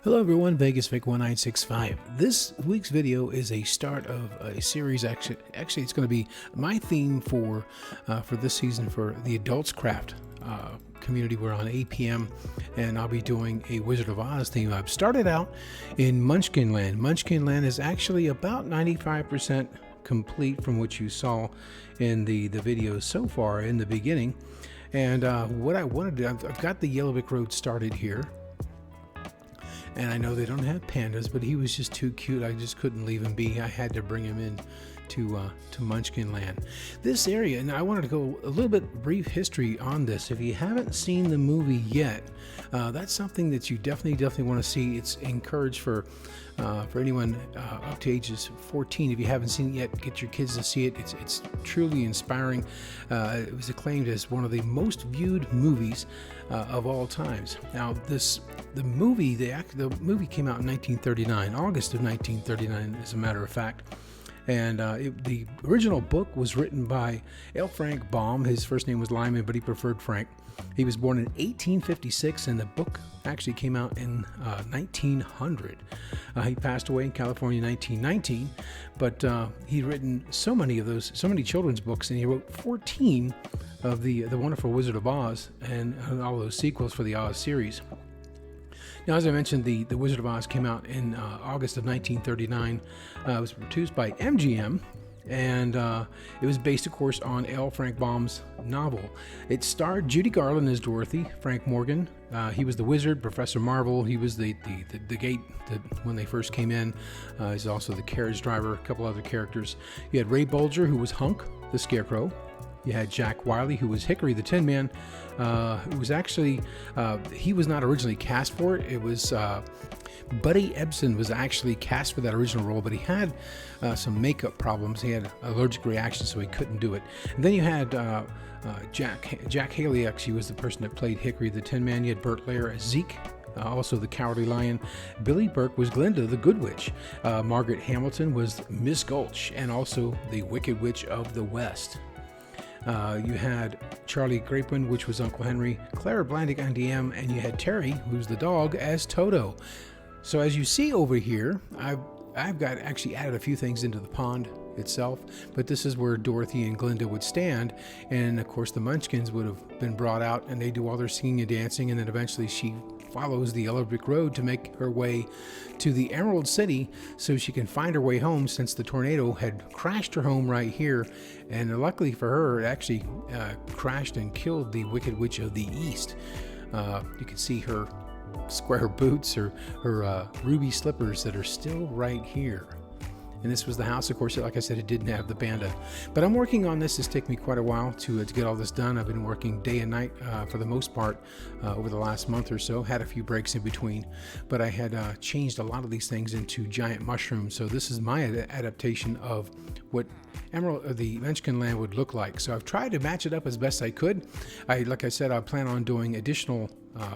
Hello everyone, VegasVic1965. This week's video is a start of a series. Actually, it's going to be my theme for this season for the Adults Craft community. We're on 8 p.m. and I'll be doing a Wizard of Oz theme. I've started out in Munchkin Land. Munchkin Land is actually about 95% complete from what you saw in the videos so far in the beginning. And what I wanted to do, I've got the Yellow Brick Road started here. And I know they don't have pandas, but he was just too cute. I just couldn't leave him be. I had to bring him in to Munchkin Land. This area, and I wanted to go a little bit brief history on this. If you haven't seen the movie yet, that's something that you definitely want to see. It's encouraged for anyone up to ages 14. If you haven't seen it yet, get your kids to see it. It's truly inspiring. It was acclaimed as one of the most viewed movies of all times. Now, the movie came out in 1939, August of 1939, as a matter of fact. And the original book was written by L. Frank Baum. His first name was Lyman, but he preferred Frank. He was born in 1856, and the book actually came out in 1900. He passed away in California in 1919, but he'd written so many children's books, and he wrote 14 of the Wonderful Wizard of Oz and all those sequels for the Oz series. Now, as I mentioned, the Wizard of Oz came out in August of 1939. It was produced by MGM, and it was based, of course, on L. Frank Baum's novel. It starred Judy Garland as Dorothy, Frank Morgan. He was the wizard, Professor Marvel. He was the gate when they first came in. He's also the carriage driver, a couple other characters. You had Ray Bolger, who was Hunk, the Scarecrow. You had Jack Wiley, who was Hickory the Tin Man. It was actually, he was not originally cast for it. It was Buddy Ebsen was actually cast for that original role, but he had some makeup problems. He had allergic reactions, so he couldn't do it. And then you had Jack Haley. He was the person that played Hickory the Tin Man. You had Burt Lair as Zeke. Also the Cowardly Lion. Billy Burke was Glinda the Good Witch. Margaret Hamilton was Miss Gulch, and also the Wicked Witch of the West. You had Charlie Grapin, which was Uncle Henry, Clara Blandick on DM, and you had Terry, who's the dog, as Toto. So as you see over here, I've got actually added a few things into the pond itself, but this is where Dorothy and Glinda would stand, and of course the Munchkins would have been brought out, and they do all their singing and dancing, and then eventually she follows the Yellow Brick Road to make her way to the Emerald City so she can find her way home, since the tornado had crashed her home right here, and luckily for her, it actually crashed and killed the Wicked Witch of the East. You can see her square boots, her ruby slippers that are still right here. And this was the house, of course. Like I said, it didn't have the panda. But I'm working on this. It's taken me quite a while to get all this done. I've been working day and night for the most part over the last month or so. Had a few breaks in between. But I had changed a lot of these things into giant mushrooms. So this is my adaptation of what the Munchkin Land would look like. So I've tried to match it up as best I could. Like I said, I plan on doing additional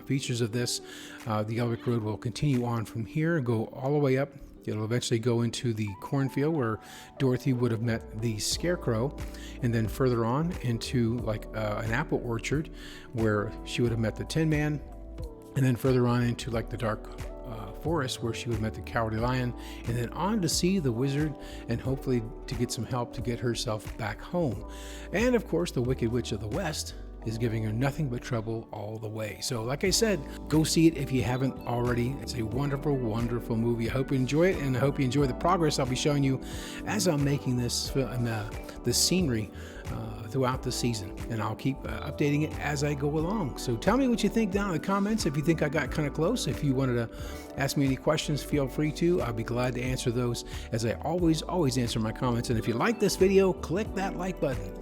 features of this. The Yellow Brick Road will continue on from here, go all the way up. It'll eventually go into the cornfield where Dorothy would have met the Scarecrow, and then further on into like an apple orchard where she would have met the Tin Man, and then further on into like the dark forest where she would have met the Cowardly Lion, and then on to see the wizard and hopefully to get some help to get herself back home. And of course the Wicked Witch of the West is giving her nothing but trouble all the way. So like I said, go see it if you haven't already. It's a wonderful movie. I hope you enjoy it, and I hope you enjoy the progress I'll be showing you as I'm making this scenery throughout the season, and I'll keep updating it as I go along. So tell me what you think down in the comments. If you think I got kind of close, if you wanted to ask me any questions, feel free to. I'll be glad to answer those, as I always answer my comments. And if you like this video, click that like button.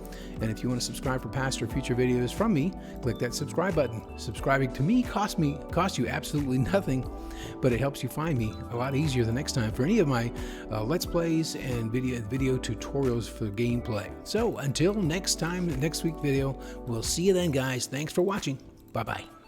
And if you want to subscribe for past or future videos from me, click that subscribe button. Subscribing to me costs you absolutely nothing, but it helps you find me a lot easier the next time for any of my Let's Plays and video tutorials for gameplay. So until next time, next week's video, we'll see you then, guys. Thanks for watching. Bye-bye.